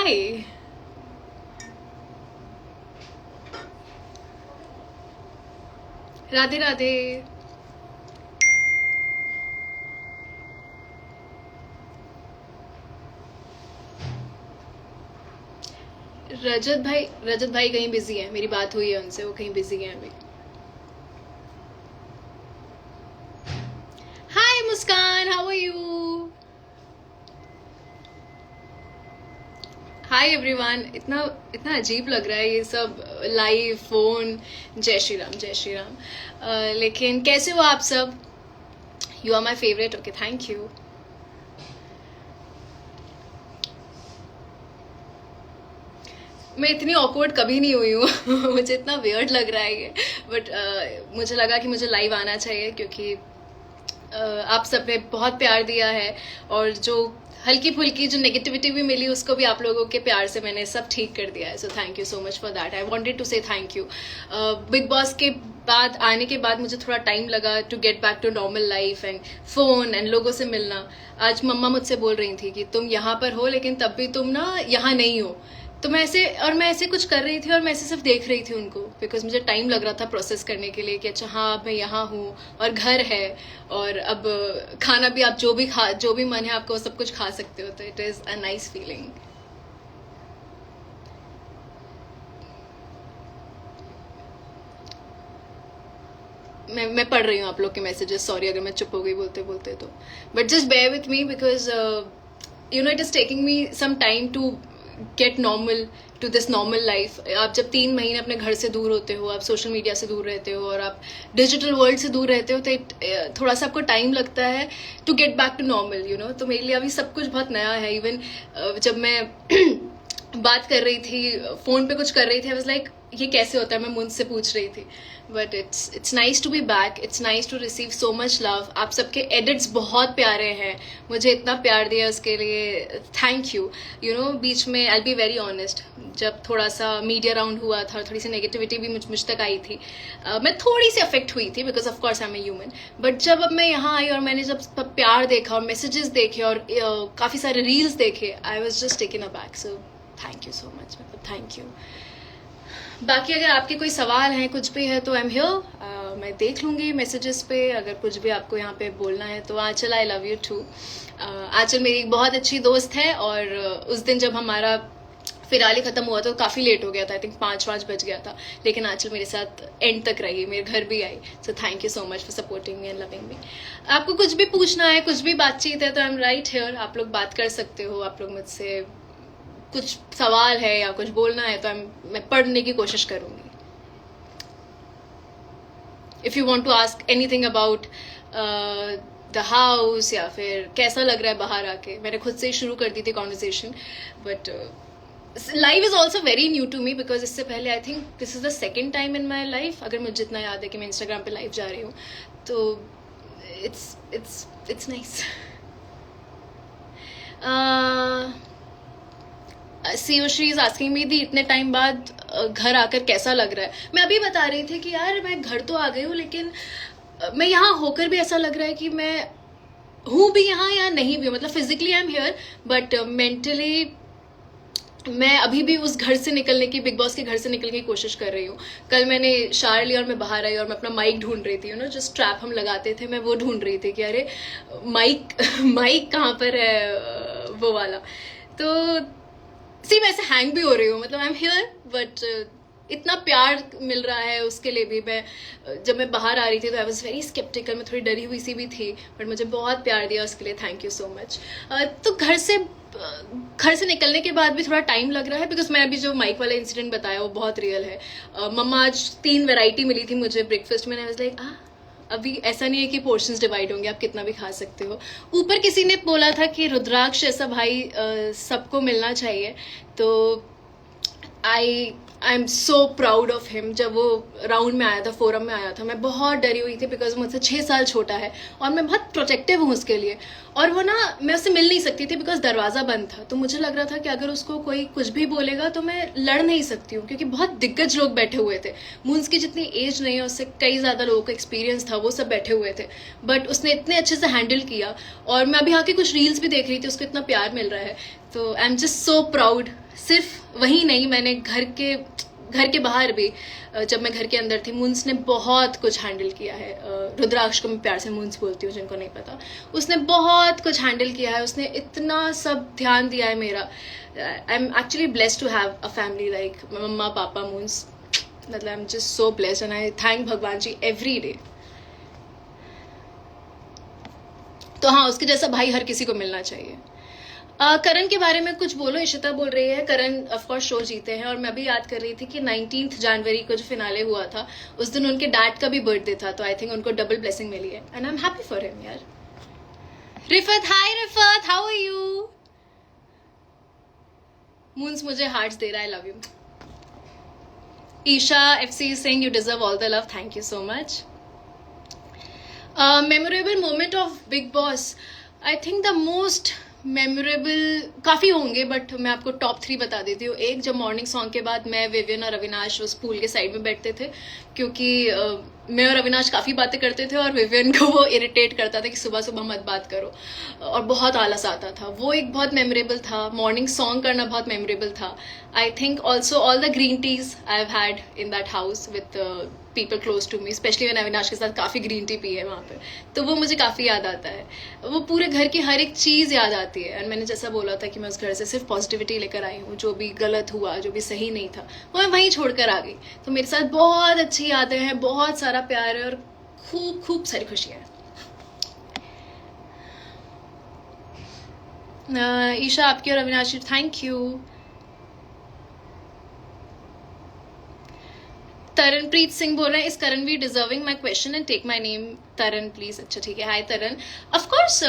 हाय। राधे राधे। रजत भाई कहीं बिजी है, मेरी बात हुई है उनसे, वो कहीं बिजी है अभी। Hi Muskan, how are you? Hi everyone. इतना इतना अजीब लग रहा है ये सब, लाइव फोन। जय श्री राम, जय श्री राम। लेकिन कैसे हो आप सब? You are my favourite. Okay, thank you. मैं इतनी ऑकवर्ड कभी नहीं हुई हूँ मुझे इतना वियर्ड लग रहा है ये, बट मुझे लगा कि मुझे लाइव आना चाहिए क्योंकि आप सबने बहुत प्यार दिया है, और जो हल्की फुल्की जो नेगेटिविटी भी मिली उसको भी आप लोगों के प्यार से मैंने सब ठीक कर दिया है। So thank you so much for that. I wanted to say thank you. Big boss के बाद आने के बाद मुझे थोड़ा टाइम लगा to get back to normal life and phone and लोगों से मिलना। आज मम्मा मुझसे बोल रही थी कि तुम यहाँ पर हो लेकिन तब भी तुम ना यहाँ नहीं हो। तो मैं ऐसे कुछ कर रही थी और मैं ऐसे सिर्फ देख रही थी उनको, बिकॉज मुझे टाइम लग रहा था प्रोसेस करने के लिए कि अच्छा हाँ अब मैं यहाँ हूँ और घर है, और अब खाना भी आप जो भी मन है आपको सब कुछ खा सकते हो। तो it is a nice feeling. मैं पढ़ रही हूँ आप लोग के मैसेजेस, सॉरी अगर मैं चुप हो गई बोलते बोलते तो, but just bear with me because you know it is taking me some time to get normal to this normal life. आप जब 3 महीने अपने घर से दूर होते हो, आप सोशल मीडिया से दूर रहते हो और आप डिजिटल वर्ल्ड से दूर रहते हो, तो थोड़ा सा आपको टाइम लगता है to get back to normal, you know. तो मेरे लिए अभी सब कुछ बहुत नया है। इवन जब मैं बात कर रही थी, फोन पे कुछ कर रही थी, आई वाज लाइक ये कैसे होता है, मैं मुझसे पूछ रही थी। But it's nice to be back, it's nice to receive so much love. आप सबके एडिट्स बहुत प्यारे हैं, मुझे इतना प्यार दिया उसके लिए थैंक यू। यू नो बीच में आई बी वेरी ऑनेस्ट, जब थोड़ा सा मीडिया राउंड हुआ था, थोड़ी सी नेगेटिविटी भी मुझ तक आई थी। मैं थोड़ी सी अफेक्ट हुई थी because of course I am a human. But जब अब मैं यहाँ आई और मैंने जब प्यार देखा और मैसेजेस देखे और काफ़ी सारे रील्स देखे, I was just taken a back. So thank you so much, मतलब थैंक यू। बाकी अगर आपके कोई सवाल हैं, कुछ भी है तो आई एम हियर, मैं देख लूँगी मैसेजेस पे। अगर कुछ भी आपको यहाँ पे बोलना है तो आंचल, आई लव यू टू। आंचल मेरी एक बहुत अच्छी दोस्त है, और उस दिन जब हमारा फिनाले खत्म हुआ तो काफ़ी लेट हो गया था, आई थिंक 5 बज गया था, लेकिन आंचल मेरे साथ एंड तक रही, मेरे घर भी आई। So thank you so much for supporting me and loving me. आपको कुछ भी पूछना है, कुछ भी बातचीत है तो आई एम राइट हियर, आप लोग बात कर सकते हो। आप लोग मुझसे कुछ सवाल है या कुछ बोलना है तो मैं पढ़ने की कोशिश करूंगी। If you want to ask anything about the house, या फिर कैसा लग रहा है बाहर आके, मैंने खुद से ही शुरू कर दी थी conversation. But live is also very new to me because इससे पहले I think this is the second time in my life, अगर मुझे जितना याद है कि मैं इंस्टाग्राम पे लाइव जा रही हूँ। तो इट्स नाइस। सीओश्री इज आस्किंग मी दी इतने टाइम बाद घर आकर कैसा लग रहा है। मैं अभी बता रही थी कि यार मैं घर तो आ गई हूँ, लेकिन मैं यहाँ होकर भी ऐसा लग रहा है कि मैं हूँ भी यहाँ या नहीं भी हूँ। मतलब physically I am here but mentally मैं अभी भी उस घर से निकलने की, बिग बॉस के घर से निकलने की कोशिश कर रही हूँ। कल मैंने शार लिया और मैं बाहर आई और मैं अपना माइक ढूंढ रही थी, यू नो जो स्ट्रैप हम लगाते थे, मैं वो ढूंढ रही थी कि अरे माइक माइक कहाँ पर है, वो वाला। तो सी मैं ऐसे हैंग भी हो रही हूँ, मतलब आई एम हियर बट इतना प्यार मिल रहा है उसके लिए भी। मैं जब मैं बाहर आ रही थी तो आई वॉज वेरी स्केप्टिकल, मैं थोड़ी डरी हुई सी भी थी, बट मुझे बहुत प्यार दिया उसके लिए थैंक यू सो मच। तो घर से निकलने के बाद भी थोड़ा टाइम लग रहा है बिकॉज मैं अभी जो माइक वाला इंसिडेंट बताया वो बहुत रियल है। मम्मा आज 3 वैरायटी मिली थी मुझे ब्रेकफास्ट में, आई वाज लाइक अभी ऐसा नहीं है कि पोर्शंस डिवाइड होंगे, आप कितना भी खा सकते हो। ऊपर किसी ने बोला था कि रुद्राक्ष ऐसा भाई सबको मिलना चाहिए, तो I I am so proud of him. जब वो राउंड में आया था, फोरम में आया था, मैं बहुत डरी हुई थी बिकॉज मुझसे 6 साल छोटा है और मैं बहुत प्रोटेक्टिव हूँ उसके लिए. और वो ना, मैं उससे मिल नहीं सकती थी बिकॉज दरवाज़ा बंद था. तो मुझे लग रहा था कि अगर उसको कोई कुछ भी बोलेगा तो मैं लड़ नहीं सकती हूँ, क्योंकि बहुत दिग्गज लोग बैठे हुए थे. मून्स की जितनी एज नहीं है, उससे कई ज़्यादा लोगों का एक्सपीरियंस था, वो सब बैठे हुए थे. बट उसने इतने अच्छे से हैंडल किया. और मैं अभी आके कुछ रील्स भी देख रही थी, उसको इतना प्यार मिल रहा है. तो I am just so proud. सिर्फ वही नहीं, मैंने घर के बाहर भी, जब मैं घर के अंदर थी, मून्स ने बहुत कुछ हैंडल किया है. रुद्राक्ष को मैं प्यार से मून्स बोलती हूँ, जिनको नहीं पता. उसने बहुत कुछ हैंडल किया है, उसने इतना सब ध्यान दिया है मेरा. I am actually blessed to have a family like mumma papa Moons. मतलब I am just so blessed and I thank भगवान जी एवरी डे. तो हाँ, उसके जैसा भाई हर किसी को मिलना चाहिए. करण के बारे में कुछ बोलो, इशिता बोल रही है. करण ऑफ कोर्स शो जीते हैं. और मैं भी याद कर रही थी कि 19 जनवरी को जो फिनाले हुआ था, उस दिन उनके डैड का भी बर्थडे था. तो आई थिंक उनको डबल ब्लेसिंग मिली है and I am happy for him यार. Rifat, hi Rifat, how are you? Moons मुझे हार्ट्स दे रहा है, love you. Esha FC Singh, you deserve all the love, thank you so much. Memorable moment of Bigg Boss. I think the most memorable काफ़ी होंगे, but मैं आपको top 3 बता देती हूँ. एक, जब मॉर्निंग सॉन्ग के बाद मैं, विवियन और अविनाश उस पूल के साइड में बैठते थे, क्योंकि मैं और अविनाश काफ़ी बातें करते थे और विवियन को वो इरिटेट करता था कि सुबह सुबह मत बात करो, और बहुत आलस आता था. वो एक बहुत मेमोरेबल था. मॉर्निंग सॉन्ग करना बहुत मेमोरेबल था. I think also all the green teas I have had in that house with people close to me, specially मैंने अविनाश के साथ काफ़ी ग्रीन टी पी है वहाँ पे. तो वो मुझे काफ़ी याद आता है. वो पूरे घर की हर एक चीज़ याद आती है. एंड मैंने जैसा बोला था कि मैं उस घर से सिर्फ पॉजिटिविटी लेकर आई हूँ. जो भी गलत हुआ, जो भी सही नहीं था, वो मैं वहीं छोड़कर आ गई. तो मेरे साथ बहुत अच्छी यादें हैं, बहुत सारा प्यार है और खूब खूब सारी खुशियाँ हैं. ईशा, आपकी और अविनाश, थैंक यू. तरनप्रीत सिंह बोल रहे हैं, is Karanveer deserving my question and take my name? Taran please. अच्छा ठीक है, हाय तरन. ऑफ कोर्स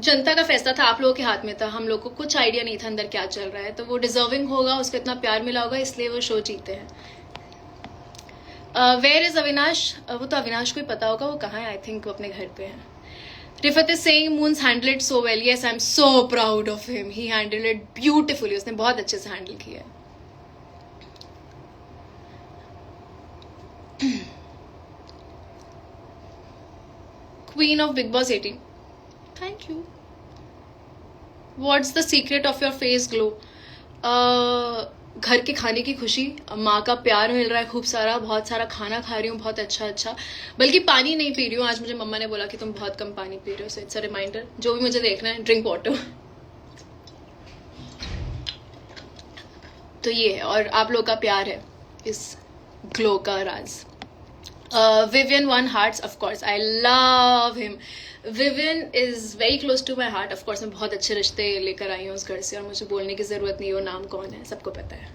जनता का फैसला था, आप लोगों के हाथ में था. हम लोग को कुछ आइडिया नहीं था अंदर क्या चल रहा है. तो वो डिजर्विंग होगा, उसको इतना प्यार मिला होगा, इसलिए वो शो जीते हैं. Where is Avinash? वो तो अविनाश को ही पता होगा वो कहाँ है. आई थिंक वो अपने घर पे है. Rifat is saying moons handle it so well. Yes, I am so proud of him. He handle it beautifully. उसने बहुत अच्छे से हैंडल किया है. Queen of Big Boss 18. Thank you. What's the secret of your face glow? घर के खाने की खुशी, माँ का प्यार मिल रहा है खूब सारा, बहुत सारा खाना खा रही हूँ बहुत अच्छा अच्छा. बल्कि पानी नहीं पी रही हूँ. आज मुझे मम्मा ने बोला कि तुम बहुत कम पानी पी रहे हो. सो इट्स अ रिमाइंडर, जो भी मुझे देखना है, ड्रिंक वाटर. तो ये है, और आप लोग का प्यार है इस ग्लो का राज. Vivian won hearts, of course. I love him. Vivian is very close to my heart. Of course, मैं बहुत अच्छे रिश्ते लेकर आई हूँ उस घर से, और मुझे बोलने की ज़रूरत नहीं है वो नाम कौन है, सबको पता है.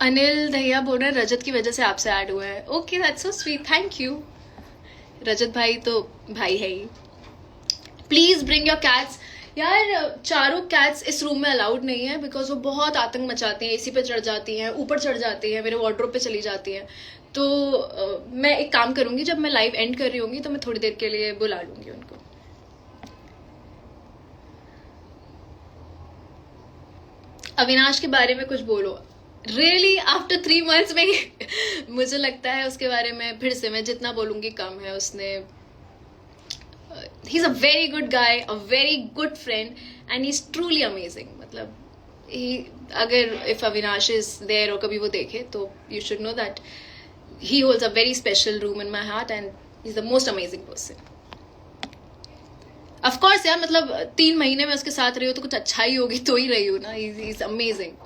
अनिल दहिया बोल रहे हैं रजत की वजह से आपसे ऐड हुआ है. Okay, that's so sweet, thank you. Rajat भाई तो भाई है ही. Please bring your cats. यार, 4 कैट्स इस रूम में अलाउड नहीं है बिकॉज वो बहुत आतंक मचाती हैं. एसी पे चढ़ जाती हैं, ऊपर चढ़ जाती हैं, मेरे वार्डरोब पे चली जाती हैं. तो मैं एक काम करूंगी, जब मैं लाइव एंड कर रही होंगी तो मैं थोड़ी देर के लिए बुला लूंगी उनको. अविनाश के बारे में कुछ बोलो. रियली आफ्टर 3 months में मुझे लगता है उसके बारे में फिर से मैं जितना बोलूंगी कम है. उसने he's a very good guy, a very good friend, and he's truly amazing. मतलब अगर if Avinash is there और कभी वो देखे, तो you should know that he holds a very special room in my heart and he's the most amazing person. Of course यार, मतलब 3 महीने में उसके साथ रही हो तो कुछ अच्छा ही होगी, तो ही रही हो ना. he's amazing.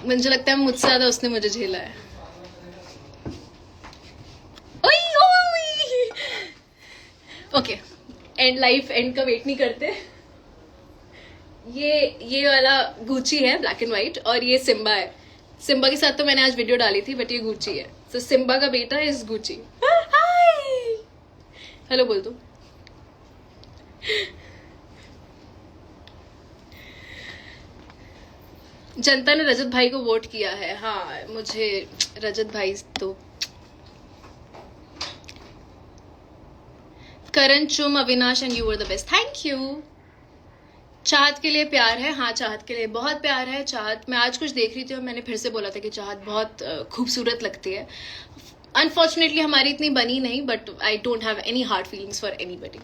मुझे लगता है मुझसे ज़्यादा उसने मुझे झेला है. ओके, एंड लाइफ एंड का वेट नहीं करते. ये वाला गुची है, ब्लैक एंड व्हाइट, और ये सिम्बा है. सिम्बा के साथ तो मैंने आज वीडियो डाली थी, बट ये गुची है. तो सिम्बा का बेटा इज गुची. हाय, हेलो बोल दो. जनता ने रजत भाई को वोट किया है। हाँ, मुझे रजत भाई तो करण चुम, Avinash and you are the best. Thank you. Chahat के लिए प्यार है। हाँ, चाहत के लिए बहुत प्यार है। चाहत, मैं आज कुछ देख रही थी और मैंने फिर से बोला था कि चाहत बहुत खूबसूरत लगती है। अनफॉर्चुनेटली हमारी इतनी बनी नहीं, but I don't have any hard feelings for anybody.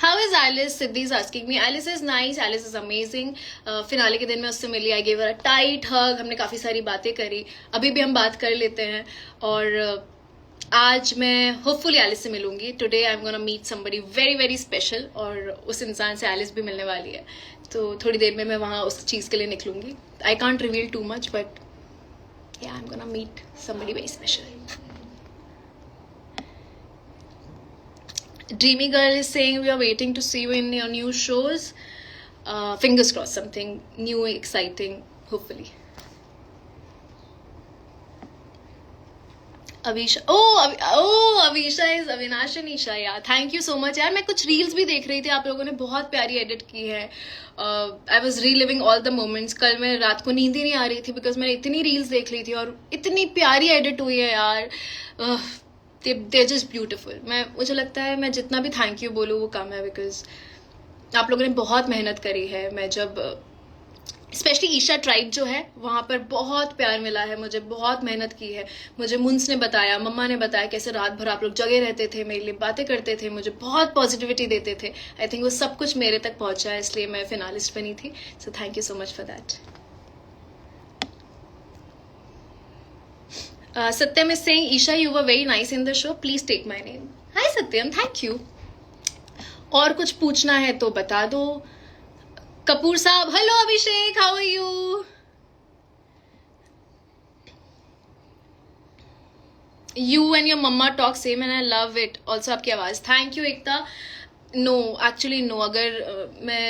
How is Alice? Siddhi is asking me. Alice is nice. Alice is amazing. Finale के दिन मैं उससे मिली. I gave her a tight hug. हमने काफ़ी सारी बातें करी. अभी भी हम बात कर लेते हैं. और आज मैं होपफुली एलिस से मिलूंगी. Today I am gonna meet somebody very very special. और उस इंसान से एलिस भी मिलने वाली है. तो थोड़ी देर में मैं वहाँ उस चीज़ के लिए निकलूंगी. I can't reveal too much, but yeah, I'm gonna meet somebody very special. Dreamy Girl is saying we are waiting to see you in your new shows. Fingers crossed, something new, exciting, hopefully. Avisha, Avisha is Avinash and Isha. Yeah, thank you so much. यार मैं कुछ reels भी देख रही थी, आप लोगों ने बहुत प्यारी एडिट की है. I was reliving all the moments. कल मैं रात को नींद ही नहीं आ रही थी बिकॉज मैंने इतनी रील्स देख ली थी और इतनी प्यारी एडिट हुई है यार. They're just beautiful. मुझे लगता है मैं जितना भी थैंक यू बोलूँ वो कम है, बिकॉज आप लोगों ने बहुत मेहनत करी है. मैं जब स्पेशली ईशा ट्राइब जो है वहाँ पर बहुत प्यार मिला है, मुझे बहुत मेहनत की है. मुझे मुंस ने बताया, मम्मा ने बताया कैसे रात भर आप लोग जगे रहते थे, मेरे लिए बातें करते थे, मुझे बहुत पॉजिटिविटी देते थे. आई थिंक वो सब कुछ मेरे तक पहुँचा है, इसलिए मैं फिनालिस्ट बनी थी. सो thank you so much for that. Satyam is saying, Isha, you were very nice in the show. Please take my name. Hi Satyam, thank you. और कुछ पूछना है तो बता दो. कपूर साहब, hello Abhishek, how are you? You and your mama talk same and I love it. Also आपकी आवाज़. Thank you Ekta. No, actually no. अगर मैं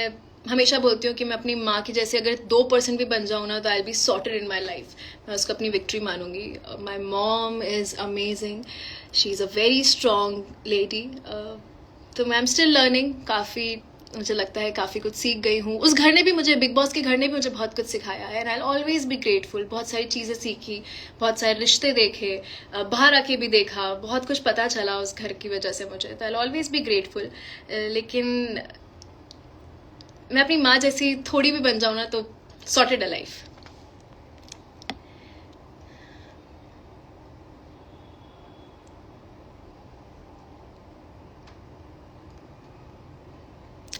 हमेशा बोलती हूँ कि मैं अपनी माँ की जैसे अगर 2% भी बन जाऊँ ना तो I be sorted in my life. मैं उसको अपनी विक्ट्री मानूंगी. My mom is amazing. She is a very strong lady. तो मैं एम स्टिल लर्निंग. काफ़ी मुझे लगता है काफ़ी कुछ सीख गई हूँ. उस घर ने भी मुझे, बिग बॉस के घर ने भी मुझे बहुत कुछ सिखाया है. And I always be grateful. बहुत सारी चीज़ें सीखी, बहुत सारे रिश्ते देखे, बाहर आके भी देखा, बहुत कुछ पता चला उस घर की वजह से मुझे. तो आई ऑलवेज बी ग्रेटफुल. लेकिन मैं अपनी माँ जैसी थोड़ी भी बन जाऊँ ना तो सॉर्टेड अ लाइफ.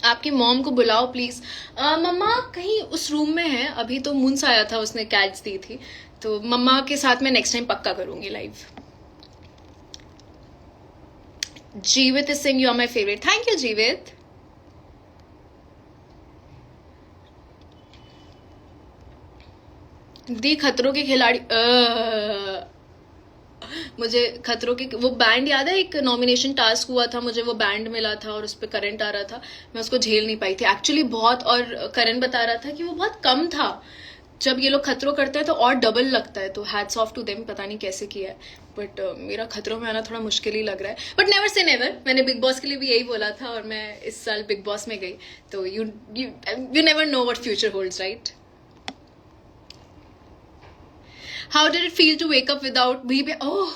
आपकी मॉम को बुलाओ प्लीज. मम्मा कहीं उस रूम में है अभी. तो मुंस आया था, उसने कैट्स दी थी. तो मम्मा के साथ मैं नेक्स्ट टाइम पक्का करूंगी लाइव. जीवित इज सिंग, you are my favourite. Thank you Jeevit. दी खतरों के खिलाड़ी. मुझे खतरों के वो बैंड याद है, एक नॉमिनेशन टास्क हुआ था, मुझे वो बैंड मिला था और उस पर करंट आ रहा था. मैं उसको झेल नहीं पाई थी एक्चुअली बहुत. और करण बता रहा था कि वो बहुत कम था. जब ये लोग खतरों करते हैं तो और डबल लगता है. तो हैट्स ऑफ टू देम. पता नहीं कैसे किया है, बट मेरा खतरों में आना थोड़ा मुश्किल ही लग रहा है. But never say never. मैंने बिग बॉस के लिए भी यही बोला था और मैं इस साल बिग बॉस में गई. तो you never know what future holds, right? How did it feel to wake up without भी? ओह,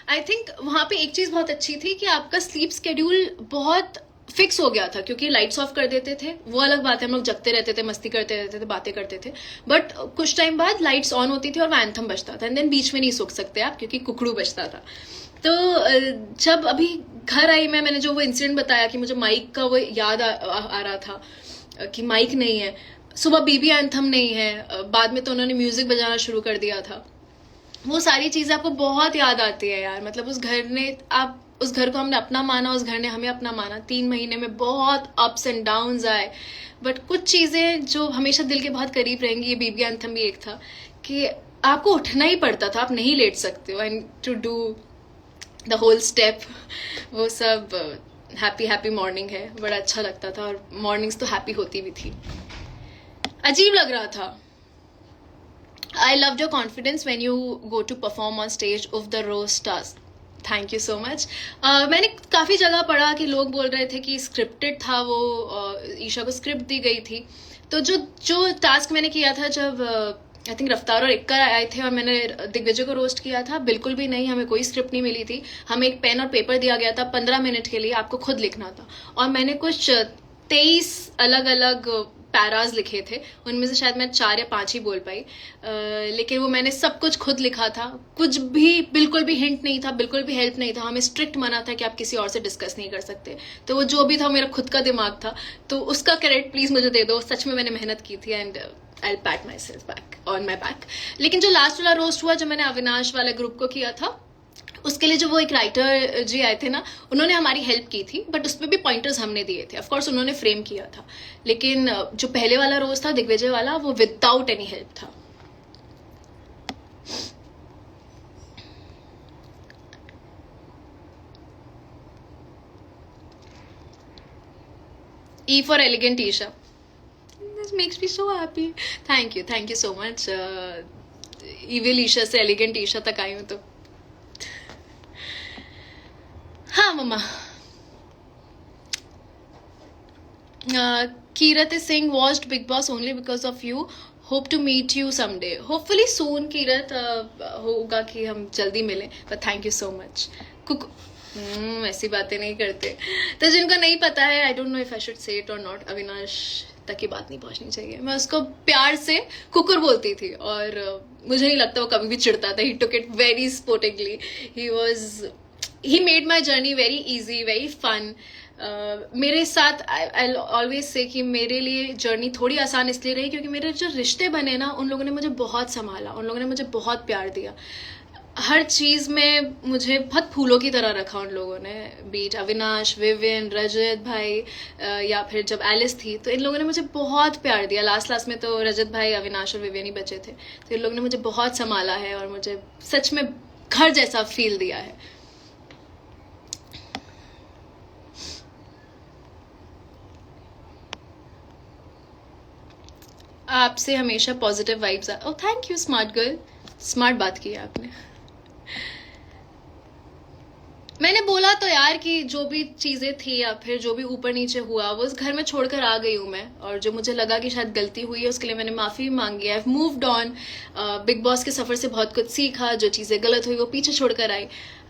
आई थिंक वहाँ पे एक चीज़ बहुत अच्छी थी कि आपका स्लीप स्केड्यूल बहुत फिक्स हो गया था, क्योंकि लाइट्स ऑफ कर देते थे. वो अलग बात है, हम लोग जगते रहते थे, मस्ती करते रहते थे, बातें करते थे. बट कुछ टाइम बाद लाइट्स ऑन होती थी और वो एंथम बजता था. एंड देन बीच में नहीं सो सकते आप क्योंकि कुकड़ू बजता था. तो जब अभी घर आई मैंने जो वो इंसिडेंट बताया कि मुझे माइक का वो याद आ रहा था कि माइक नहीं है, सुबह बीबी एंथम नहीं है, बाद में तो उन्होंने म्यूजिक बजाना शुरू कर दिया था. वो सारी चीज़ें आपको बहुत याद आती है यार. मतलब उस घर को हमने अपना माना, उस घर ने हमें अपना माना. 3 महीने में बहुत अप्स एंड डाउन्स आए, बट कुछ चीज़ें जो हमेशा दिल के बहुत करीब रहेंगी. ये बीबी एंथम भी एक था कि आपको उठना ही पड़ता था, आप नहीं लेट सकते हो. And to do the whole step, वो सब हैप्पी मॉर्निंग है. बड़ा अच्छा लगता था और मॉर्निंग्स तो हैप्पी होती भी थी. अजीब लग रहा था. I loved your confidence when you go to perform on stage of the roast task. Thank you so much. मैंने काफ़ी जगह पढ़ा कि लोग बोल रहे थे कि स्क्रिप्टेड था वो, ईशा को स्क्रिप्ट दी गई थी। तो जो जो टास्क मैंने किया था जब आई थिंक रफ्तार और इक्का आए थे और मैंने दिग्विजय को रोस्ट किया था, बिल्कुल भी नहीं, हमें कोई स्क्रिप्ट नहीं मिली थी। हमें एक पेन और पेपर दिया गया था, 15 मिनट के लिए आपको खुद लिखना था, और मैंने कुछ 23 अलग अलग पैराज लिखे थे, उनमें से शायद मैं 4 या 5 ही बोल पाई, लेकिन वो मैंने सब कुछ खुद लिखा था। कुछ भी, बिल्कुल भी हिंट नहीं था, बिल्कुल भी हेल्प नहीं था। हमें स्ट्रिक्ट मना था कि आप किसी और से डिस्कस नहीं कर सकते। तो वो जो भी था मेरा खुद का दिमाग था, तो उसका क्रेडिट प्लीज मुझे दे दो। सच में मैंने मेहनत की थी, and I PAT my self back on my back. लेकिन जो लास्ट वाला रोस्ट हुआ, जो मैंने अविनाश वाले ग्रुप को किया था, उसके लिए जो वो एक राइटर जी आए थे ना, उन्होंने हमारी हेल्प की थी, बट उसमें भी पॉइंटर्स हमने दिए थे। ऑफकोर्स उन्होंने फ्रेम किया था, लेकिन जो पहले वाला रोज था दिग्विजय वाला, वो विदाउट एनी हेल्प था। E for elegant Isha. This makes me so happy. Thank you so much. Evil Isha से elegant Isha तक आई हूँ तो। हाँ मम्मा। Kirat is saying watched Big Boss only because of you. Hope to meet you someday. Hopefully soon, Kirat. होगा कि हम जल्दी मिलें. But thank you so much. ऐसी बातें नहीं करते। तो जिनको नहीं पता है, I don't know if I should say it or not, Avinash तक ये बात नहीं पहुंचनी चाहिए। मैं उसको प्यार से कुकुर बोलती थी, और मुझे नहीं लगता वो कभी भी चिढ़ता था। He took it very sportingly. He made my journey very easy, very fun. मेरे साथ I'll always say कि मेरे लिए जर्नी थोड़ी आसान इसलिए रही क्योंकि मेरे जो रिश्ते बने ना, उन लोगों ने मुझे बहुत संभाला, उन लोगों ने मुझे बहुत प्यार दिया। हर चीज़ में मुझे बहुत फूलों की तरह रखा उन लोगों ने, बीट अविनाश, विविन, रजत भाई, या फिर जब एलिस थी, तो इन लोगों ने मुझे बहुत प्यार दिया। लास्ट में तो रजत भाई, अविनाश और विविन ही बचे थे, तो इन लोगों ने मुझे बहुत संभाला है और मुझे सच में घर जैसा फील दिया है। आपसे हमेशा positive vibes. Oh thank you smart girl, smart बात की है आपने। मैंने बोला तो यार कि जो भी चीजें थी या फिर जो भी ऊपर नीचे हुआ, वो उस घर में छोड़कर आ गई हूँ मैं, और जो मुझे लगा कि शायद गलती हुई है उसके लिए मैंने माफी मांगी है। Moved on. बिग बॉस के सफर से बहुत कुछ सीखा, जो चीजें गलत हुई वो पीछे छोड़कर आई।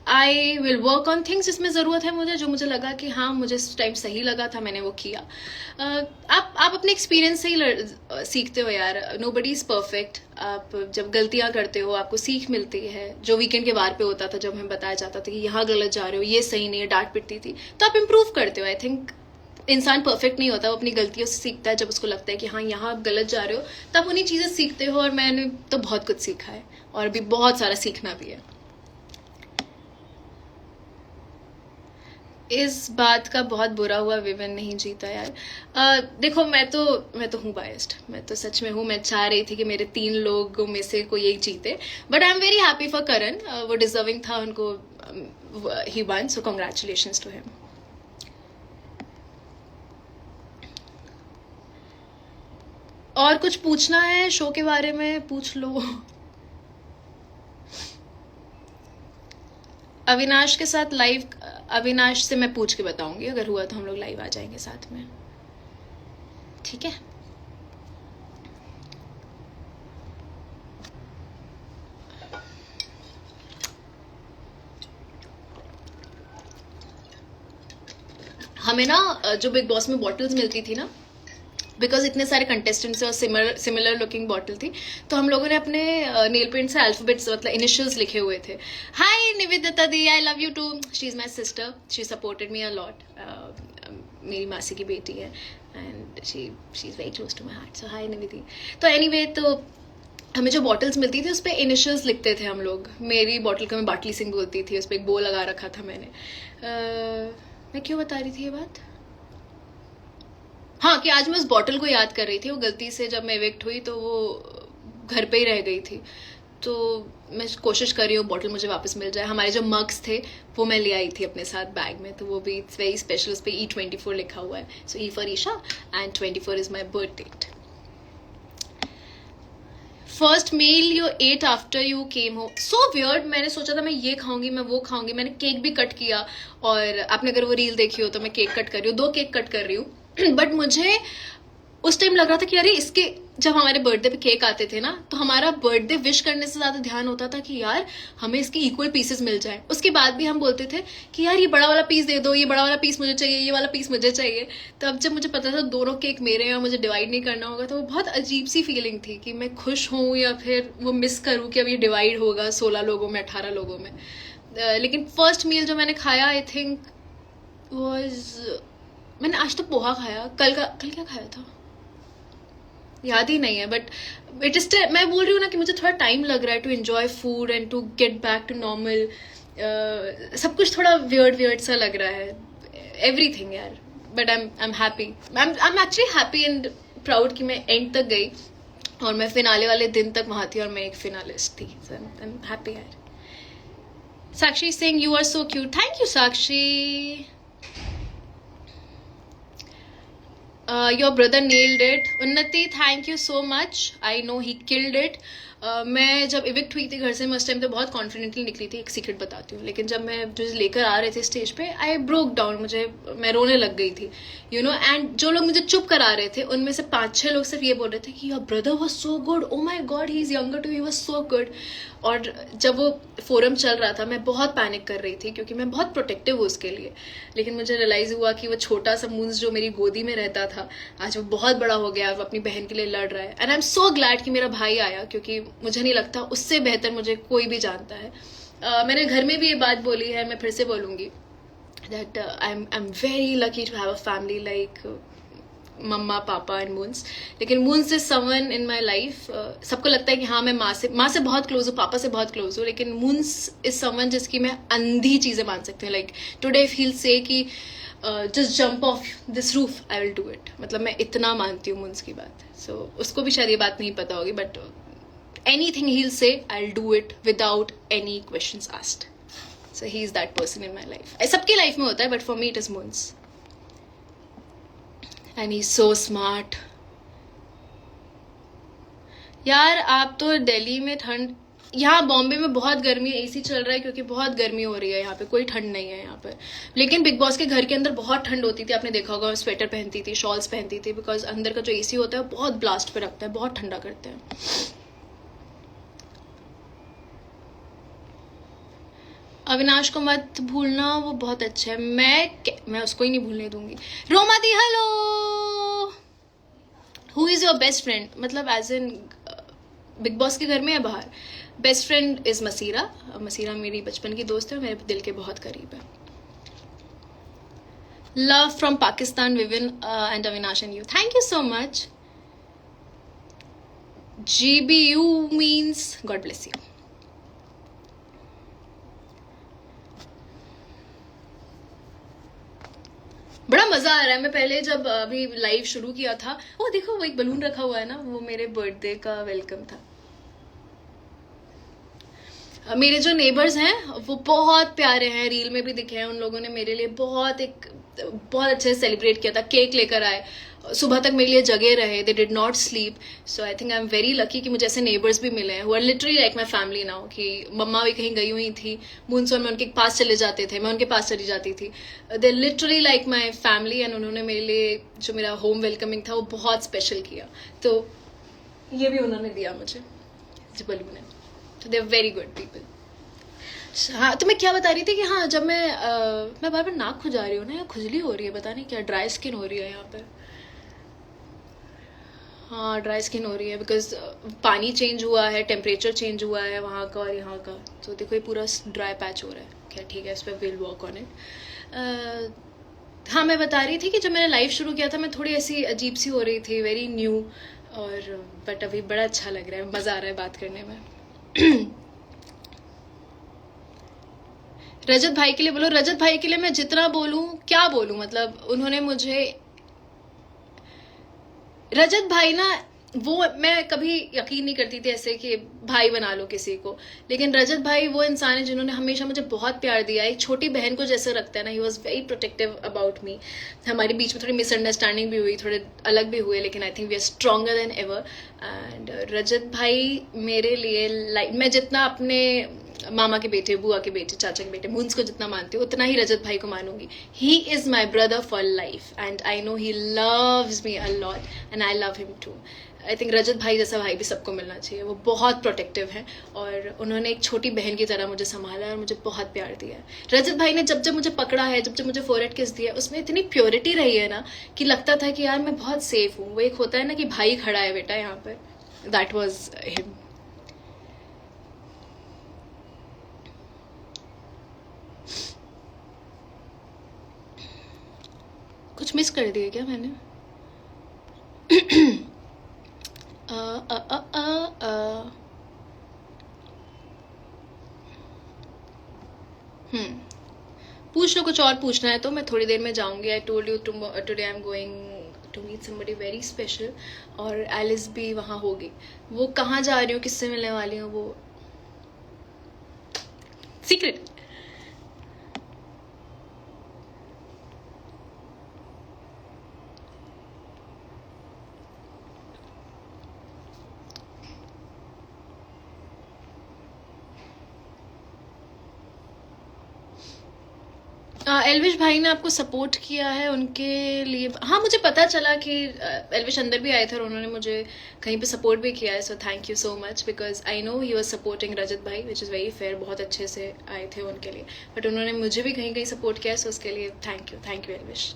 I will work on things जिसमें ज़रूरत है मुझे, जो मुझे लगा कि हाँ मुझे इस टाइम सही लगा था, मैंने वो किया। आप अपने एक्सपीरियंस से ही सीखते हो यार। Nobody is perfect. आप जब गलतियाँ करते हो आपको सीख मिलती है। जो वीकेंड के बार पे होता था, जब हमें बताया जाता था कि यहाँ गलत जा रहे हो, ये सही नहीं है, डांट पिटती थी, तो आप इम्प्रूव करते हो। आई थिंक इंसान परफेक्ट नहीं होता, वो अपनी गलतियों से सीखता है। जब उसको लगता है कि हाँ यहाँ आप गलत जा रहे हो, तब उन्हीं चीज़ें सीखते हो, और मैंने तो बहुत कुछ सीखा है और अभी बहुत सारा सीखना भी है। इस बात का बहुत बुरा हुआ विविन नहीं जीता यार। देखो मैं तो हूँ बायस्ड, मैं तो सच में हूँ। मैं चाह रही थी कि मेरे 3 लोगों में से कोई एक जीते, but I am very happy for Karan. वो डिजर्विंग था, उनको ही won, so congratulations to him. और कुछ पूछना है शो के बारे में, पूछ लो। अविनाश के साथ लाइव, अविनाश से मैं पूछ के बताऊंगी, अगर हुआ तो हम लोग लाइव आ जाएंगे साथ में, ठीक है। हमें ना जो बिग बॉस में बॉटल्स मिलती थी ना, बिकॉज इतने सारे कंटेस्टेंट्स और सिमिलर लुकिंग बॉटल थी, तो हम लोगों ने अपने नेल पेंट से अल्फाबेट्स, मतलब इनिशियल्स लिखे हुए थे। हाय निवेदिता दी, I love you too. She is my sister, she supported me a lot. मेरी मासी की बेटी है, and she is very close to my heart, so hi Nivedi. तो एनीवे, तो हमें जो बॉटल्स मिलती थी उस पर इनिशियल्स लिखते थे हम लोग। मेरी बॉटल को मैं बाटली सिंह बोलती थी, उस पर एक बो लगा रखा था मैंने। मैं क्यों बता रही थी ये बात? हाँ, कि आज मैं उस बॉटल को याद कर रही थी। वो गलती से जब मैं इवेक्ट हुई तो वो घर पे ही रह गई थी, तो मैं कोशिश कर रही हूँ बॉटल मुझे वापस मिल जाए। हमारे जो मग्स थे वो मैं ले आई थी अपने साथ बैग में, तो वो भी इट्स वेरी स्पेशल। उस पर E24 लिखा हुआ है, so E for Isha and 24 is my birth date. First meal you ate after you came home, so weird. मैंने सोचा था मैं ये खाऊंगी, मैं वो खाऊंगी. मैंने केक भी कट किया, और आपने अगर वो रील देखी हो तो मैं केक कट कर रही हूँ, 2 केक कट कर रही हूँ. बट मुझे उस टाइम लग रहा था कि अरे इसके, जब हमारे बर्थडे पे केक आते थे ना, तो हमारा बर्थडे विश करने से ज्यादा ध्यान होता था कि यार हमें इसके इक्वल पीसेस मिल जाए. उसके बाद भी हम बोलते थे कि यार ये बड़ा वाला पीस दे दो, ये बड़ा वाला पीस मुझे चाहिए, ये वाला पीस मुझे चाहिए. तो अब जब मुझे पता था दोनों केक मेरे हैं और मुझे डिवाइड नहीं करना होगा, तो वो बहुत अजीब सी फीलिंग थी कि मैं खुश हूँ या फिर वो मिस करूँ कि अब ये डिवाइड होगा 16 लोगों में, 18 लोगों में. लेकिन फर्स्ट मील जो मैंने खाया, आई थिंक मैंने आज तो पोहा खाया. कल क्या खाया था याद ही नहीं है. बट इट इज, मैं बोल रही हूँ ना कि मुझे थोड़ा टाइम लग रहा है to enjoy food and to get back to normal. सब कुछ थोड़ा वियर्ड सा लग रहा है, एवरीथिंग यार. But I am happy, I am actually happy and proud कि मैं एंड तक गई और मैं फिनाले वाले दिन तक वहां थी और मैं एक फिनालिस्ट थी. सो आई एम हैप्पी यार. Sakshi Singh, you are so cute. Thank you Sakshi. Your brother nailed it. उन्नति, thank you so much. I know he killed it. मैं जब इविक्ट हुई थी घर से, मैं उस टाइम तो बहुत कॉन्फिडेंटली निकली थी. एक सीक्रेट बताती हूँ. लेकिन जब मैं जो लेकर आ रहे थे स्टेज पे, आई ब्रोक डाउन. मैं रोने लग गई थी, यू नो. एंड जो लोग मुझे चुप करा रहे थे, उनमें से 5-6 लोग सिर्फ ये बोल रहे थे कि your brother was so good, oh my god he is younger too, he was so good. और जब वो फोरम चल रहा था, मैं बहुत पैनिक कर रही थी क्योंकि मैं बहुत प्रोटेक्टिव हूँ उसके लिए. लेकिन मुझे रियलाइज हुआ कि वो छोटा सा मूंस जो मेरी गोदी में रहता था, आज वो बहुत बड़ा हो गया, वो अपनी बहन के लिए लड़ रहा है. And I am so glad कि मेरा भाई आया, क्योंकि मुझे नहीं लगता उससे बेहतर मुझे कोई भी जानता है. मैंने घर में भी ये बात बोली है, मैं फिर से बोलूंगी, that I am very lucky to have a family like mumma, papa and Moons. लेकिन Moons is someone in my life. सबको लगता है कि हाँ मैं माँ से बहुत क्लोज हूँ, पापा से बहुत क्लोज हूँ. लेकिन मून्स इज समवन जिसकी मैं अंधी चीजें मान सकती हूँ. लाइक टुडे इफ ही से कि just jump of this roof, I will do it. मतलब मैं इतना मानती हूँ मून्स की बात. सो उसको भी शायद ये बात नहीं पता होगी, but anything he'll say, I'll do it without any questions asked. So he is that person in my life. सबके लाइफ में होता है, but for me it is Moons. And he's so smart. यार आप तो दिल्ली में ठंड, यहाँ बॉम्बे में बहुत गर्मी है, एसी चल रहा है क्योंकि बहुत गर्मी हो रही है यहाँ पे. कोई ठंड नहीं है यहाँ पर. लेकिन बिग बॉस के घर के अंदर बहुत ठंड होती थी, आपने देखा होगा. स्वेटर पहनती थी, शॉल्स पहनती थी, बिकॉज अंदर का जो एसी होता है बहुत ब्लास्ट पे रखता है, बहुत ठंडा करते हैं. अविनाश को मत भूलना, वो बहुत अच्छा है. मैं उसको ही नहीं भूलने दूंगी. रोमा दी, hello. Who is your best friend, मतलब एज इन बिग बॉस के घर में या बाहर? Best friend is Masira. Masira मेरी बचपन की दोस्त है, मेरे दिल के बहुत करीब है. Love from Pakistan, woven and Avinash and you. Thank you so much. GBU means God bless you. बड़ा मजा आ रहा है. मैं पहले जब अभी लाइव शुरू किया था, वो देखो वो एक बलून रखा हुआ है ना, वो मेरे बर्थडे का वेलकम था. मेरे जो नेबर्स हैं वो बहुत प्यारे हैं, रील में भी दिखे हैं. उन लोगों ने मेरे लिए बहुत अच्छे से सेलिब्रेट किया था. केक लेकर आए, सुबह तक मेरे लिए जगे रहे. They did not sleep. So I think I am very lucky कि मुझे ऐसे नेबर्स भी मिले हैं who are literally like my family now. कि मम्मा भी कहीं गई हुई थी, मूनसोन में उनके पास चले जाते थे, मैं उनके पास चली जाती थी. They literally like my family. And उन्होंने मेरे लिए जो मेरा होम वेलकमिंग था वो बहुत स्पेशल किया. तो ये भी उन्होंने दिया मुझे, जो बलून है. तो they are very good people. हाँ, तो मैं क्या बता रही थी कि हाँ, जब मैं बार बार नाक खुजा रही हूँ ना, या खुजली हो रही है, पता नहीं क्या, ड्राई स्किन हो रही है यहाँ पर. हाँ, ड्राई स्किन हो रही है बिकॉज पानी चेंज हुआ है, टेम्परेचर चेंज हुआ है वहाँ का और यहाँ का. तो देखो ये पूरा ड्राई पैच हो रहा है. क्या ठीक है, इस पर विल वर्क ऑन इट. हाँ, मैं बता रही थी कि जब मैंने लाइव शुरू किया था, मैं थोड़ी ऐसी अजीब सी हो रही थी, वेरी न्यू. और बट अभी बड़ा अच्छा लग रहा है, मज़ा आ रहा है बात करने में. रजत भाई के लिए बोलो. रजत भाई के लिए मैं जितना बोलूं, क्या बोलूं, मतलब उन्होंने मुझे, रजत भाई ना वो मैं कभी यकीन नहीं करती थी ऐसे कि भाई बना लो किसी को, लेकिन रजत भाई वो इंसान है जिन्होंने हमेशा मुझे बहुत प्यार दिया, एक छोटी बहन को जैसे रखता है ना, he was very protective about me. हमारे बीच में थोड़ी मिसअंडरस्टैंडिंग भी हुई, थोड़े अलग भी हुए, लेकिन I think we are stronger than ever. And Rajat भाई मेरे लिए लाइक, मैं जितना अपने मामा के बेटे, बुआ के बेटे, चाचा के बेटे मुंस को जितना मानती हूँ, उतना ही रजत भाई को मानूंगी। He is my brother for life and I know he loves me a lot and I love him too. I think Rajat भाई जैसा भाई भी सबको मिलना चाहिए। वो बहुत प्रोटेक्टिव है और उन्होंने एक छोटी बहन की तरह मुझे संभाला है और मुझे बहुत प्यार दिया है। रजत भाई ने जब जब मुझे पकड़ा है, जब जब मुझे फोरहेड किस दिया, उसमें इतनी प्योरिटी रही है ना कि लगता था कि यार मैं बहुत सेफ हूँ। वो एक होता है ना कि भाई खड़ा है बेटा यहाँ पर, दैट वॉज हिम। कुछ मिस कर दिया क्या मैंने? पूछ लो, कुछ और पूछना है तो मैं थोड़ी देर में जाऊंगी। I told you today I am going to meet somebody very special, और एलिस भी वहाँ होगी। वो कहाँ जा रही हूँ, किससे मिलने वाली हूँ, वो सीक्रेट। एल्विश भाई ने आपको सपोर्ट किया है, उनके लिए हाँ मुझे पता चला कि एल्विश अंदर भी आए थे और उन्होंने मुझे कहीं पे सपोर्ट भी किया है। So thank you so much, because I know he was supporting Rajat भाई, विच इज़ वेरी फेयर। बहुत अच्छे से आए थे उनके लिए, बट उन्होंने मुझे भी कहीं कहीं सपोर्ट किया है। सो उसके लिए थैंक यू एल्विश।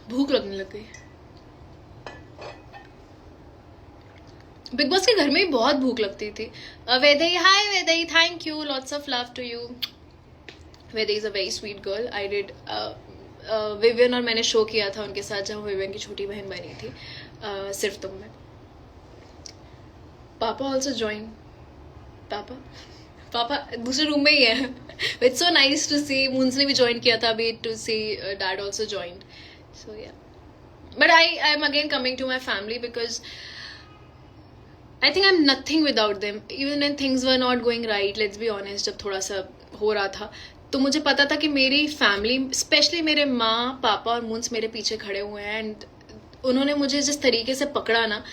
भूख लगने लग गई। बिग बॉस के घर में भी बहुत भूख लगती थी। Vedai, hi Vedai, thank you, lots of love to you. Vedai is a very sweet girl. I did Vivian और मैंने शो किया था उनके साथ, जहाँ विवियन की छोटी बहन बनी थी, सिर्फ तुम में। पापा ऑल्सो ज्वाइन। पापा दूसरे रूम में ही है। It's so nice to see. Moons ने भी ज्वाइन किया था अभी, to see dad also joined. So yeah, but I am again coming to my family because I think I'm nothing without them. Even when things were not going right, let's be honest, जब थोड़ा सा हो रहा था तो मुझे पता था कि मेरी फैमिली, स्पेशली मेरे माँ पापा और मुंस मेरे पीछे खड़े हुए हैं। एंड उन्होंने मुझे जिस तरीके से पकड़ा ना,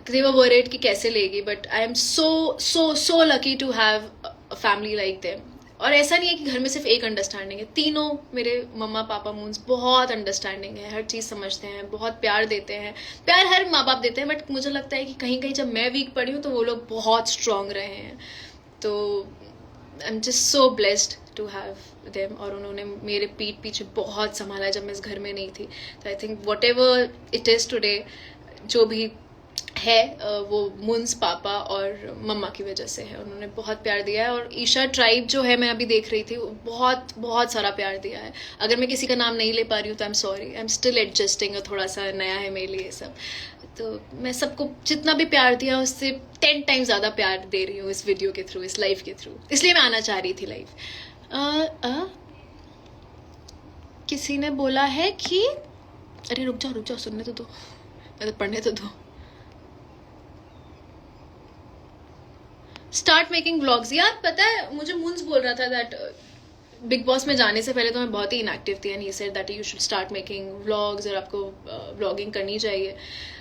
they were worried कि कैसे लेगी, but I M so lucky to have a family like them. और ऐसा नहीं है कि घर में सिर्फ एक अंडरस्टैंडिंग है, तीनों मेरे मम्मा पापा मून्स बहुत अंडरस्टैंडिंग है, हर चीज़ समझते हैं, बहुत प्यार देते हैं। प्यार हर माँ बाप देते हैं, बट मुझे लगता है कि कहीं कहीं जब मैं वीक पड़ी हूँ तो वो लोग बहुत स्ट्रांग रहे हैं। तो I am just so blessed to have them. और उन्होंने मेरे पीठ पीछे बहुत संभाला जब मैं इस घर में नहीं थी। तो I think what ever it is today, जो भी है वो मुंस पापा और मम्मा की वजह से है। उन्होंने बहुत प्यार दिया है। और ईशा ट्राइब जो है, मैं अभी देख रही थी, बहुत बहुत सारा प्यार दिया है। अगर मैं किसी का नाम नहीं ले पा रही हूँ तो I am sorry, I am still adjusting, थोड़ा सा नया है मेरे लिए सब। तो मैं सबको जितना भी प्यार दिया उससे 10 टाइम्स ज़्यादा प्यार दे रही हूँ इस वीडियो के थ्रू, इस लाइव के थ्रू। इसलिए मैं आना चाह रही थी लाइव। किसी ने बोला है कि अरे रुक जाओ सुनने तो दो, मतलब पढ़ने तो दो। Start making vlogs. यार पता है, मुझे मुंस बोल रहा था दैट बिग बॉस में जाने से पहले तो मैं बहुत ही इनएक्टिव थी, and he said that you should start making vlogs, और आपको व्लॉगिंग करनी चाहिए।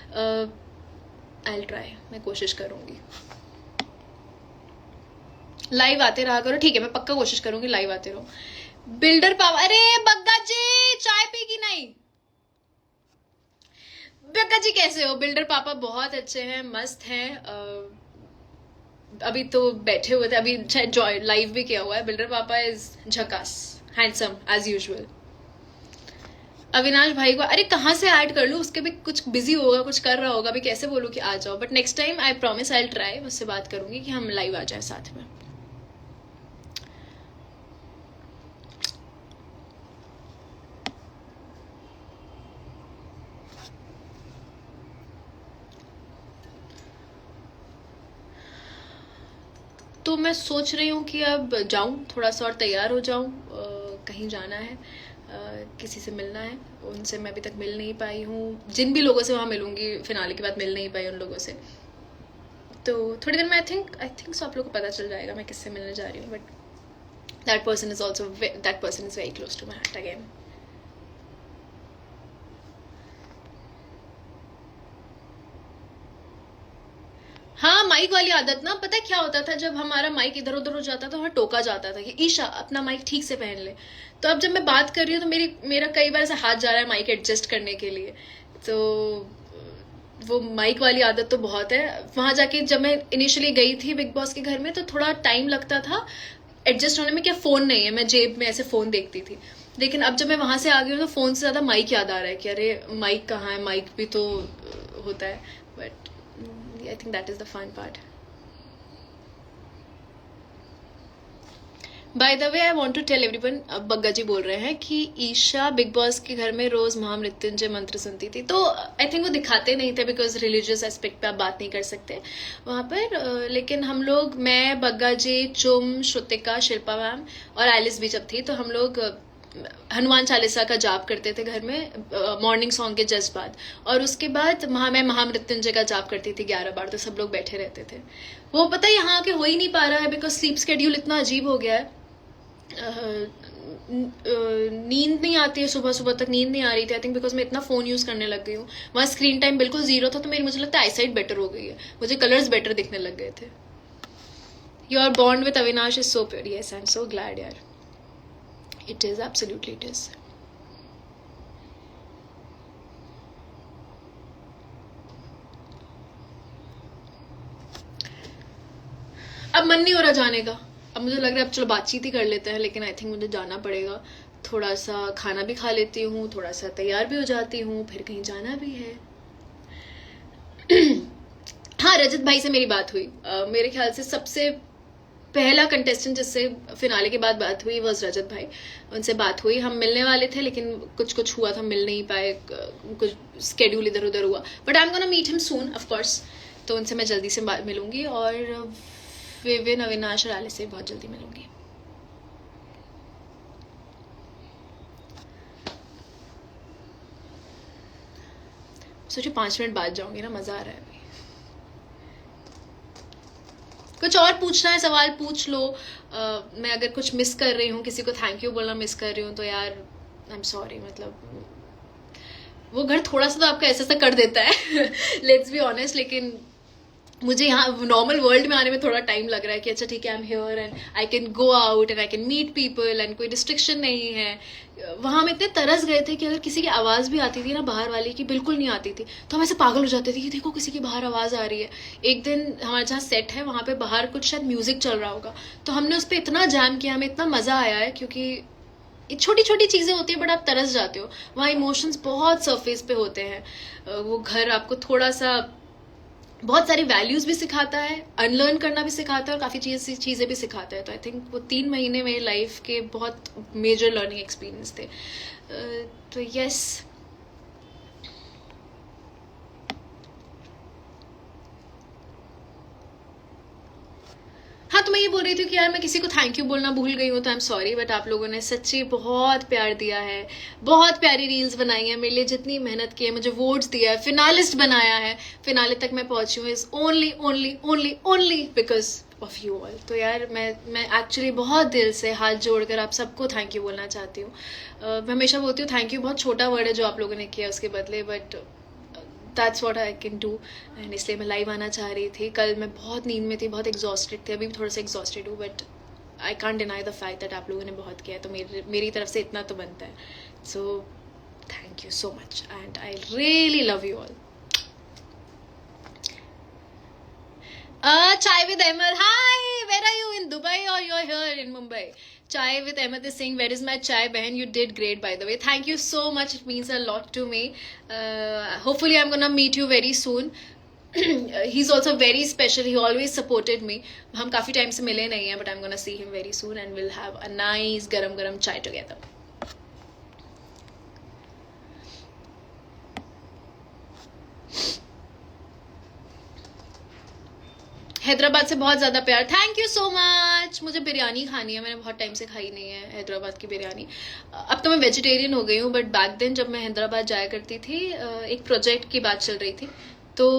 आई विल ट्राई, मैं कोशिश करूंगी। लाइव आते रहा करो, ठीक है, मैं पक्का कोशिश करूंगी लाइव आते रहो। बिल्डर पावर, अरे बग्गा जी चाय पी की नहीं? बग्गा जी कैसे हो? बिल्डर पापा बहुत अच्छे हैं, मस्त हैं। अभी तो बैठे हुए थे, अभी जॉय लाइव भी किया हुआ है। बिल्डर पापा इज झकास, हैंडसम एज यूजुअल। अविनाश भाई को अरे कहाँ से ऐड कर लूँ, उसके भी कुछ बिजी होगा, कुछ कर रहा होगा, अभी कैसे बोलूँ कि आ जाओ, but next time I promise I try, उससे बात करूंगी कि हम लाइव आ जाए साथ में। तो मैं सोच रही हूँ कि अब जाऊँ थोड़ा सा और तैयार हो जाऊँ, कहीं जाना है, किसी से मिलना है, उनसे मैं अभी तक मिल नहीं पाई हूँ, जिन भी लोगों से वहाँ मिलूंगी फिनाले के बाद मिल नहीं पाई उन लोगों से, तो थोड़ी देर में आई थिंक सो आप लोगों को पता चल जाएगा मैं किससे मिलने जा रही हूँ, but that person is very close to my heart again. हाँ, माइक वाली आदत ना, पता है क्या होता था, जब हमारा माइक इधर उधर हो जाता था, वहाँ टोका जाता था कि ईशा अपना माइक ठीक से पहन ले, तो अब जब मैं बात कर रही हूँ तो मेरा कई बार ऐसा हाथ जा रहा है माइक एडजस्ट करने के लिए, तो वो माइक वाली आदत तो बहुत है। वहां जाके जब मैं इनिशियली गई थी बिग बॉस के घर में तो थोड़ा टाइम लगता था एडजस्ट होने में, क्या फोन नहीं है, मैं जेब में ऐसे फोन देखती थी, लेकिन अब जब मैं वहां से आ गई हूँ तो फोन से ज्यादा माइक याद आ रहा है कि अरे माइक कहाँ है, माइक भी तो होता है, but I think that is the fun part. By the way I want to tell everyone, Bagga ji बोल रहे हैं कि ईशा बिग बॉस के घर में रोज महामृत्युंजय मंत्र सुनती थी, तो आई थिंक वो दिखाते नहीं थे बिकॉज रिलीजियस एस्पेक्ट पे आप बात नहीं कर सकते वहां पर, लेकिन हम लोग, मैं, बग्गा जी, चुम, श्रुतिका, शिल्पा मैम और एलिस भी जब थी तो हम लोग हनुमान चालीसा का जाप करते थे घर में मॉर्निंग सॉन्ग के जस्ट बाद, और उसके बाद मैं महामृत्युंजय का जाप करती थी 11 बार, तो सब लोग बैठे रहते थे। वो पता है यहाँ के हो ही नहीं पा रहा है बिकॉज स्लीप स्केड्यूल इतना अजीब हो गया है, नींद नहीं आती है, सुबह सुबह तक नींद नहीं आ रही थी, आई थिंक बिकॉज मैं इतना फोन यूज करने लग गई हूँ, वहाँ स्क्रीन टाइम बिल्कुल जीरो था, तो मुझे लगता है आईसाइट बेटर हो गई है, मुझे कलर्स बेटर दिखने लग गए थे। Your bond with Avinash is so pure, yes I am so glad यार, it is, absolutely it is. अब मन नहीं हो रहा जाने का, अब मुझे लग रहा है अब चलो बातचीत ही कर लेते हैं, लेकिन आई थिंक मुझे जाना पड़ेगा, थोड़ा सा खाना भी खा लेती हूँ, थोड़ा सा तैयार भी हो जाती हूँ, फिर कहीं जाना भी है। हाँ, रजत भाई से मेरी बात हुई, मेरे ख्याल से सबसे पहला कंटेस्टेंट जिससे फिनाले के बाद बात हुई वॉज रजत भाई, उनसे बात हुई, हम मिलने वाले थे लेकिन कुछ हुआ था, मिल नहीं पाए, कुछ स्केड्यूल इधर उधर हुआ, but I am gonna meet him soon of course, तो उनसे मैं जल्दी से मिलूंगी, और विविन, अविनाश और एलिस से बहुत जल्दी मिलूंगी। सोचिए 5 मिनट बाद जाऊंगी ना, मजा आ रहा है अभी। कुछ और पूछना है सवाल पूछ लो, मैं अगर कुछ मिस कर रही हूँ, किसी को थैंक यू बोलना मिस कर रही हूँ तो यार आई एम सॉरी, मतलब वो घर थोड़ा सा तो आपका ऐसा कर देता है लेट्स बी ऑनेस्ट, लेकिन मुझे यहाँ नॉर्मल वर्ल्ड में आने में थोड़ा टाइम लग रहा है कि अच्छा ठीक है, I am here and I can go out and I can meet people and कोई रिस्ट्रिक्शन नहीं है। वहां हम इतने तरस गए थे कि अगर किसी की आवाज भी आती थी ना बाहर वाली की, बिल्कुल नहीं आती थी, तो हम ऐसे पागल हो जाते थे कि देखो किसी की बाहर आवाज आ रही है। एक दिन हमारे जहाँ सेट है वहां पे बाहर कुछ शायद म्यूजिक चल रहा होगा, तो हमने उस पर इतना जैम किया, हमें इतना मजा आया है, क्योंकि छोटी छोटी चीजें होती है बट आप तरस जाते हो, वहाँ इमोशंस बहुत सरफेस पे होते हैं। वो घर आपको थोड़ा सा बहुत सारी वैल्यूज भी सिखाता है, अनलर्न करना भी सिखाता है, और काफी चीजें भी सिखाता है, तो आई थिंक वो 3 महीने मेरी लाइफ के बहुत मेजर लर्निंग एक्सपीरियंस थे। तो यस, हाँ, तो मैं ये बोल रही थी कि यार मैं किसी को थैंक यू बोलना भूल गई हूँ, तो आई एम सॉरी, बट आप लोगों ने सच्ची बहुत प्यार दिया है, बहुत प्यारी रील्स बनाई है मेरे लिए, जितनी मेहनत की है, मुझे वोट्स दिया है, फिनालिस्ट बनाया है, फिनाले तक मैं पहुंची हूँ is only only only only because of you all. तो यार मैं एक्चुअली बहुत दिल से हाथ जोड़कर आप सबको थैंक यू बोलना चाहती हूँ। मैं हमेशा बोलती हूँ थैंक यू बहुत छोटा वर्ड है जो आप लोगों ने किया उसके बदले, but that's what I can do, and इसलिए मैं लाइव आना चाह रही थी। कल मैं बहुत नींद में थी, बहुत एग्जॉस्टेड थी, अभी भी थोड़ा सा एग्जॉस्टेड हूँ, but I can't deny the fact that आप लोगों ने बहुत किया है, तो मेरी तरफ से इतना तो बनता है। So thank you so much and I really love you all. Chai with Emil. Hi, where are you, in Dubai or you're here in Mumbai? Chai with Ahmed is saying, where is my chai, Behan? You did great, by the way. Thank you so much. It means a lot to me. Hopefully, I'm gonna meet you very soon. He's also very special. He always supported me. हम काफी time से मिले नहीं हैं, but I'm gonna see him very soon and we'll have a nice garam chai together. Hyderabad से बहुत ज़्यादा प्यार. Thank you so much. मुझे बिरयानी खानी है, मैंने बहुत टाइम से खाई नहीं है हैदराबाद की बिरयानी. अब तो मैं वेजिटेरियन हो गई हूँ, बट बैक देन जब मैं हैदराबाद जाया करती थी, एक प्रोजेक्ट की बात चल रही थी, तो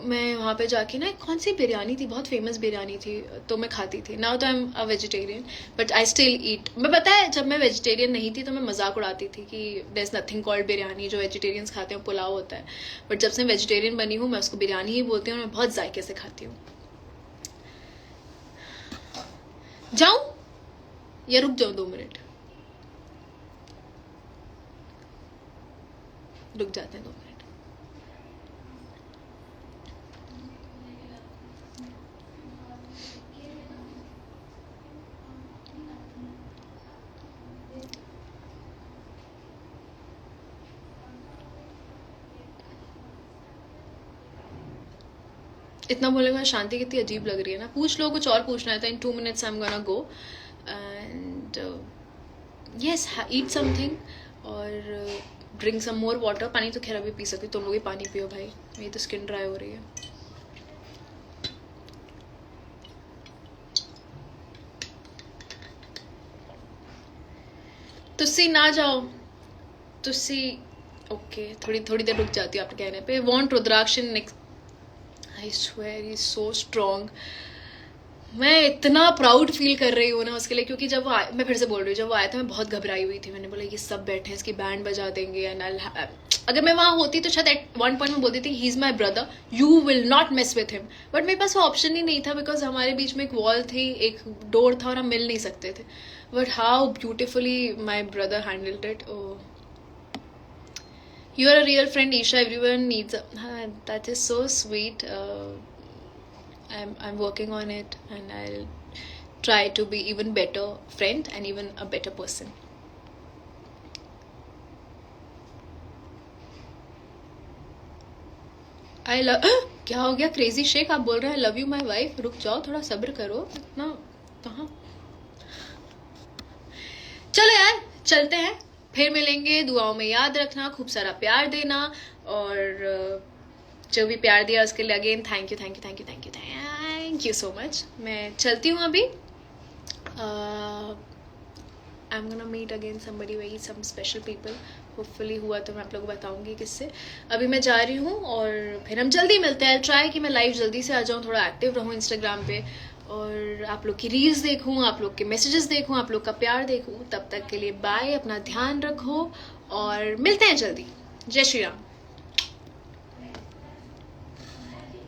मैं वहाँ पे जाके ना, कौन सी बिरयानी थी, बहुत फेमस बिरयानी थी, तो मैं खाती थी. नाउ तो I am a vegetarian, but I still eat. मैं पता है, जब मैं वेजिटेरियन नहीं थी तो मैं मजाक उड़ाती थी कि there is nothing called biryani. जो वेजिटेरियंस खाते हैं पुलाव होता है, बट जब से वेजिटेरियन बनी हूँ मैं उसको बिरयानी ही बोलती हूँ और मैं बहुत जायके से खाती हूँ. जाऊं या रुक जाऊं 2 मिनट? रुक जाते हैं 2 मिनट. इतना बोलेगा शांति कितनी अजीब लग रही है ना. पूछ लो, कुछ और पूछना है तो इन 2 minutes I am gonna go and yes, eat something और ड्रिंक सम मोर वाटर. पानी तो खैर अभी पी सकती, तुम लोग ही पानी पियो भाई, मेरी तो स्किन ड्राई हो रही है. तुसी ना जाओ, तुसी ओके. थोड़ी देर रुक जाती हूँ आपके कहने पे. Want Rudraksh in next. I swear he is so strong. मैं इतना प्राउड फील कर रही हूँ ना उसके लिए, क्योंकि जब वो मैं फिर से बोल रही हूँ, जब वो आया था मैं बहुत घबराई हुई थी. मैंने बोला ये सब बैठे हैं, इसकी बैंड बजा देंगे एंड अगर मैं वहाँ होती तो शायद एट वन पॉइंट में बोलती थी ही is my brother, you will not miss with him. But मेरे पास वो ऑप्शन ही नहीं था, बिकॉज हमारे बीच में एक वॉल थी, एक डोर था और हम मिल नहीं सकते थे. But how beautifully my brother handled it. You are a real friend, Isha. Everyone needs that is so sweet. I'm working on it and I'll try to be even better friend and even a better person. I love क्या हो गया crazy Sheikh, आप बोल रहे हैं love you my wife. रुक जाओ, थोड़ा सब्र करो. इतना कहाँ. चलो यार, चलते हैं, फिर मिलेंगे. दुआओं में याद रखना, खूब सारा प्यार देना, और जो भी प्यार दिया उसके लिए again thank you thank you thank you thank you thank you so much. मैं चलती हूँ अभी. I am gonna meet again somebody very some special people. Hopefully हुआ तो मैं आप लोग को बताऊंगी किससे. अभी मैं जा रही हूँ और फिर हम जल्दी मिलते हैं. ट्राई कि मैं लाइव जल्दी से आ जाऊँ, थोड़ा एक्टिव रहूँ इंस्टाग्राम पे, और आप लोग की रील्स देखूं, आप लोग के मैसेजेस देखूं, आप लोग का प्यार देखूं. तब तक के लिए बाय, अपना ध्यान रखो और मिलते हैं जल्दी. जय श्री राम.